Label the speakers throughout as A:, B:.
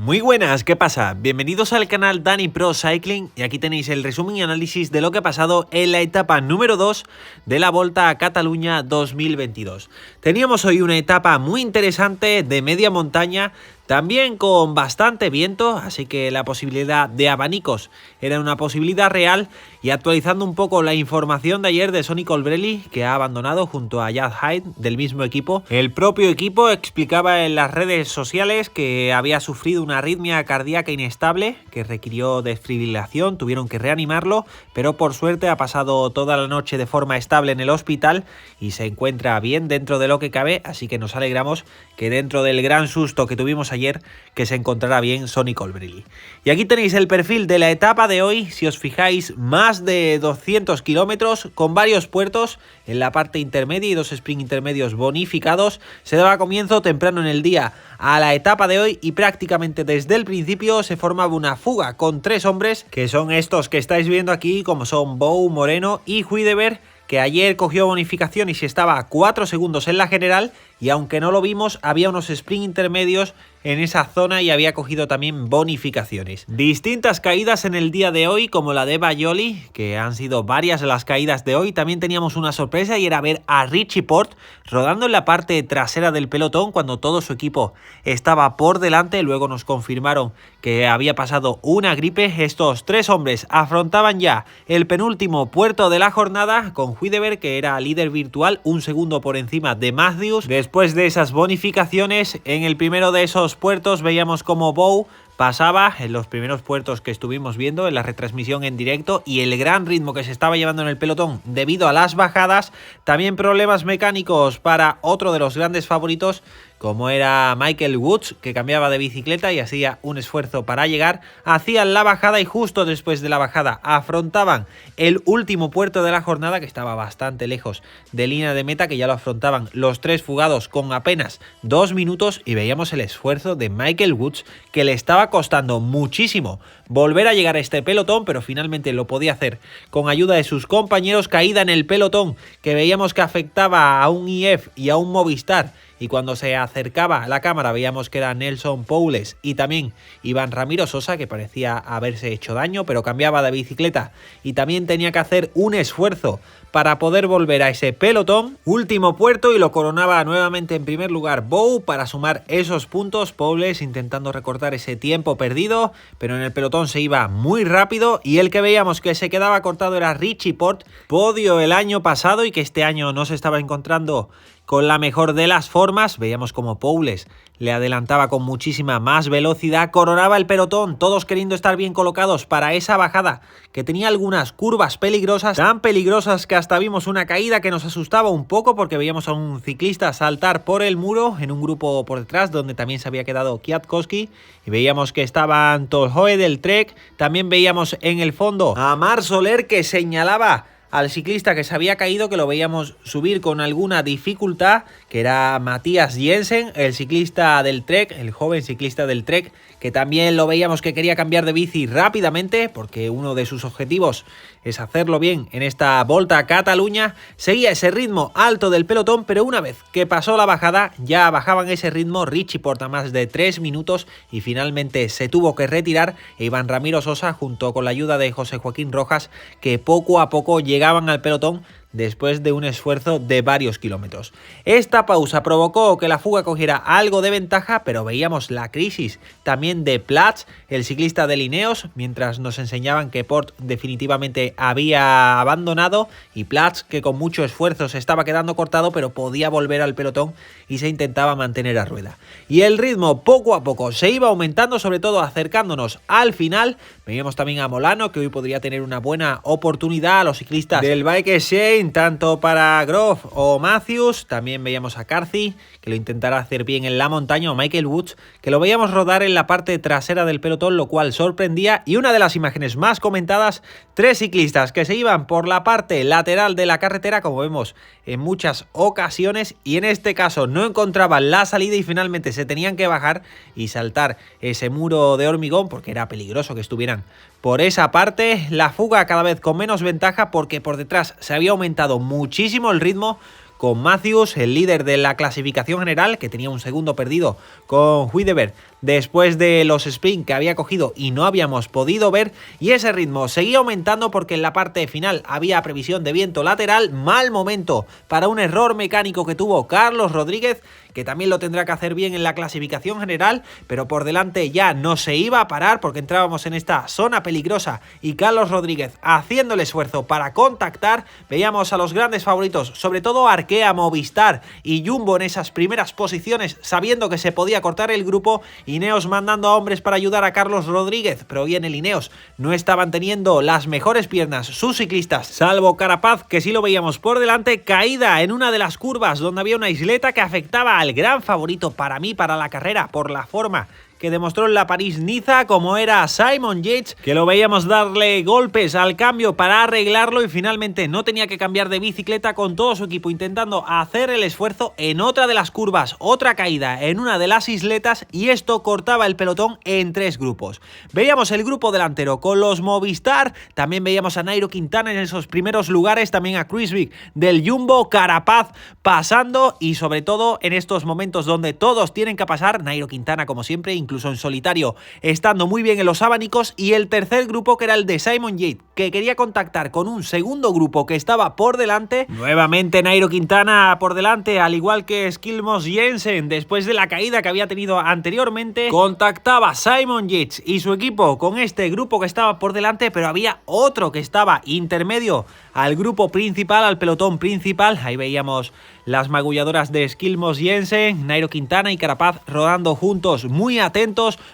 A: Muy buenas, ¿qué pasa? Bienvenidos al canal Dani Pro Cycling y aquí tenéis el resumen y análisis de lo que ha pasado en la etapa número 2 de la Volta a Cataluña 2022. Teníamos hoy una etapa muy interesante de media montaña, también con bastante viento, así que la posibilidad de abanicos era una posibilidad real. Y actualizando un poco la información de ayer de Sonny Colbrelli, que ha abandonado junto a Jad Hyde del mismo equipo. El propio equipo explicaba en las redes sociales que había sufrido una arritmia cardíaca inestable que requirió desfibrilación, tuvieron que reanimarlo, pero por suerte ha pasado toda la noche de forma estable en el hospital y se encuentra bien dentro de lo que cabe, así que nos alegramos que dentro del gran susto que tuvimos ayer, que se encontrará bien Sonny Colbrelli. Y aquí tenéis el perfil de la etapa de hoy, si os fijáis, más de 200 kilómetros con varios puertos en la parte intermedia y dos sprint intermedios bonificados. Se daba comienzo temprano en el día a la etapa de hoy y prácticamente desde el principio se formaba una fuga con tres hombres, que son estos que estáis viendo aquí, como son Bou, Moreno y Huideberg, que ayer cogió bonificación y se estaba a 4 segundos en la general, y aunque no lo vimos, había unos sprint intermedios en esa zona y había cogido también bonificaciones. Distintas caídas en el día de hoy, como la de Baioli, que han sido varias las caídas de hoy. También teníamos una sorpresa y era ver a Richie Porte rodando en la parte trasera del pelotón cuando todo su equipo estaba por delante. Luego nos confirmaron que había pasado una gripe. Estos tres hombres afrontaban ya el penúltimo puerto de la jornada con Huideberg, que era líder virtual, un segundo por encima de Matthews. Después de esas bonificaciones, en el primero de esos puertos veíamos como Bou pasaba en los primeros puertos que estuvimos viendo en la retransmisión en directo, y el gran ritmo que se estaba llevando en el pelotón debido a las bajadas. También problemas mecánicos para otro de los grandes favoritos, como era Michael Woods, que cambiaba de bicicleta y hacía un esfuerzo para llegar. Hacían la bajada y justo después de la bajada afrontaban el último puerto de la jornada, que estaba bastante lejos de línea de meta, que ya lo afrontaban los tres fugados con apenas 2 minutos, y veíamos el esfuerzo de Michael Woods, que le estaba costando muchísimo volver a llegar a este pelotón, pero finalmente lo podía hacer con ayuda de sus compañeros. Caída en el pelotón que veíamos que afectaba a un IF y a un Movistar, y cuando se acercaba a la cámara veíamos que era Nelson Poules y también Iván Ramiro Sosa, que parecía haberse hecho daño, pero cambiaba de bicicleta y también tenía que hacer un esfuerzo para poder volver a ese pelotón. Último puerto y lo coronaba nuevamente en primer lugar Bou para sumar esos puntos. Poules intentando recortar ese tiempo perdido, pero en el pelotón se iba muy rápido, y el que veíamos que se quedaba cortado era Richie Porte, podio el año pasado y que este año no se estaba encontrando con la mejor de las formas. Veíamos como Poules le adelantaba con muchísima más velocidad, coronaba el pelotón, todos queriendo estar bien colocados para esa bajada que tenía algunas curvas peligrosas, tan peligrosas que hasta vimos una caída que nos asustaba un poco, porque veíamos a un ciclista saltar por el muro en un grupo por detrás donde también se había quedado Kwiatkowski, y veíamos que estaban Tolhoe del Trek. También veíamos en el fondo a Marc Soler, que señalaba al ciclista que se había caído, que lo veíamos subir con alguna dificultad, que era Matías Jensen, el ciclista del Trek, el joven ciclista del Trek, que también lo veíamos que quería cambiar de bici rápidamente, porque uno de sus objetivos es hacerlo bien en esta Volta a Cataluña. Seguía ese ritmo alto del pelotón, pero una vez que pasó la bajada, ya bajaban ese ritmo. Richie Porte a más de 3 minutos y finalmente se tuvo que retirar. Iván Ramiro Sosa, junto con la ayuda de José Joaquín Rojas, que poco a poco llegaban al pelotón después de un esfuerzo de varios kilómetros. Esta pausa provocó que la fuga cogiera algo de ventaja, pero veíamos la crisis también de Platz, el ciclista de Ineos, mientras nos enseñaban que Porte definitivamente había abandonado, y Platz, que con mucho esfuerzo se estaba quedando cortado, pero podía volver al pelotón y se intentaba mantener a rueda. Y el ritmo poco a poco se iba aumentando, sobre todo acercándonos al final. Veíamos también a Molano, que hoy podría tener una buena oportunidad, a los ciclistas del Bike Exchange, tanto para Groff o Matthews. También veíamos a Carthy, que lo intentará hacer bien en la montaña, o Michael Woods, que lo veíamos rodar en la parte trasera del pelotón, lo cual sorprendía. Y una de las imágenes más comentadas, 3 ciclistas que se iban por la parte lateral de la carretera, como vemos en muchas ocasiones, y en este caso no encontraban la salida y finalmente se tenían que bajar y saltar ese muro de hormigón, porque era peligroso que estuvieran por esa parte. La fuga cada vez con menos ventaja, porque por detrás se había aumentado muchísimo el ritmo, con Matthews, el líder de la clasificación general, que tenía un segundo perdido con Huideberg después de los sprint que había cogido y no habíamos podido ver, y ese ritmo seguía aumentando porque en la parte final había previsión de viento lateral. Mal momento para un error mecánico que tuvo Carlos Rodríguez, que también lo tendrá que hacer bien en la clasificación general, pero por delante ya no se iba a parar porque entrábamos en esta zona peligrosa y Carlos Rodríguez haciendo el esfuerzo para contactar. Veíamos a los grandes favoritos, sobre todo Arkea, Movistar y Jumbo en esas primeras posiciones, sabiendo que se podía cortar el grupo. Ineos mandando a hombres para ayudar a Carlos Rodríguez, pero bien el Ineos no estaban teniendo las mejores piernas sus ciclistas, salvo Carapaz, que sí lo veíamos por delante, caída en una de las curvas donde había una isleta que afectaba al gran favorito para mí para la carrera por la forma que demostró en la París-Niza, como era Simon Yates, que lo veíamos darle golpes al cambio para arreglarlo y finalmente no tenía que cambiar de bicicleta, con todo su equipo intentando hacer el esfuerzo en otra de las curvas, otra caída en una de las isletas, y esto cortaba el pelotón en 3 grupos. Veíamos el grupo delantero con los Movistar, también veíamos a Nairo Quintana en esos primeros lugares, también a Kruijswijk del Jumbo, Carapaz pasando, y sobre todo en estos momentos donde todos tienen que pasar, Nairo Quintana como siempre, incluso en solitario, estando muy bien en los abanicos. Y el tercer grupo, que era el de Simon Yates, que quería contactar con un segundo grupo que estaba por delante. Nuevamente Nairo Quintana por delante, al igual que Skilmos Jensen, después de la caída que había tenido anteriormente. Contactaba Simon Yates y su equipo con este grupo que estaba por delante, pero había otro que estaba intermedio al grupo principal, al pelotón principal. Ahí veíamos las magulladoras de Skilmos Jensen, Nairo Quintana y Carapaz rodando juntos, muy atentos.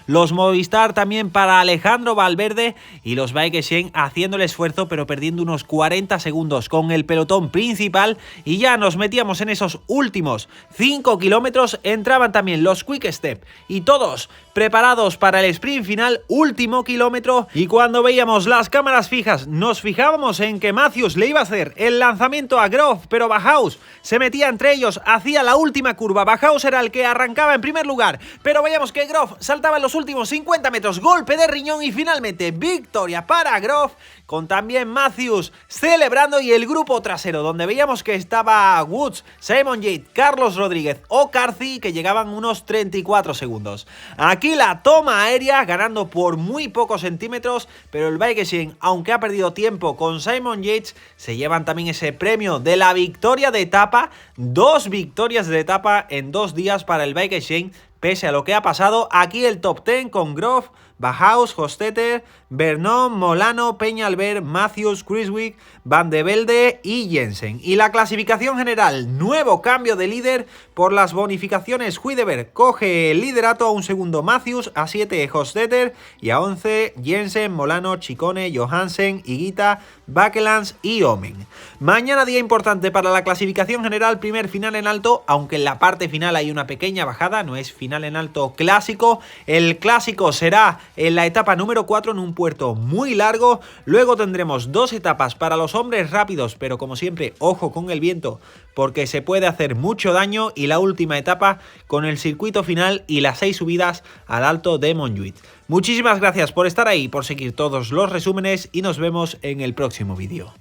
A: Los Movistar también para Alejandro Valverde, y los Bike haciendo el esfuerzo pero perdiendo unos 40 segundos con el pelotón principal. Y ya nos metíamos en esos últimos 5 kilómetros, entraban también los Quick Step y todos preparados para el sprint final, último kilómetro. Y cuando veíamos las cámaras fijas nos fijábamos en que Matthews le iba a hacer el lanzamiento a Groff, pero Bajhaus se metía entre ellos, hacía la última curva. Bajhaus era el que arrancaba en primer lugar, pero veíamos que Groff saltaba en los últimos 50 metros, golpe de riñón, y finalmente victoria para Groff, con también Matthews celebrando, y el grupo trasero donde veíamos que estaba Woods, Simon Yates, Carlos Rodríguez o Carthy, que llegaban unos 34 segundos. Aquí la toma aérea ganando por muy pocos centímetros, pero el Bike, aunque ha perdido tiempo con Simon Yates, se llevan también ese premio de la victoria de etapa. 2 victorias de etapa en 2 días para el Bike, pese a lo que ha pasado. Aquí el top 10 con Groff, Bajhaus, Hostetter, Vernon, Molano, Peñalver, Matthews, Kruijswijk, Van de Velde y Jensen. Y la clasificación general, nuevo cambio de líder por las bonificaciones. Huideberg coge el liderato, a un segundo Matthews, a 7 Hostetter y a 11 Jensen, Molano, Ciccone, Johansen, Higuita, Bakelans y Omen. Mañana día importante para la clasificación general, primer final en alto, aunque en la parte final hay una pequeña bajada, no es final en alto clásico. El clásico será en la etapa número 4 en un puerto muy largo. Luego tendremos 2 etapas para los hombres rápidos, pero como siempre, ojo con el viento porque se puede hacer mucho daño, y la última etapa con el circuito final y las 6 subidas al Alto de Montjuïc. Muchísimas gracias por estar ahí, por seguir todos los resúmenes, y nos vemos en el próximo vídeo.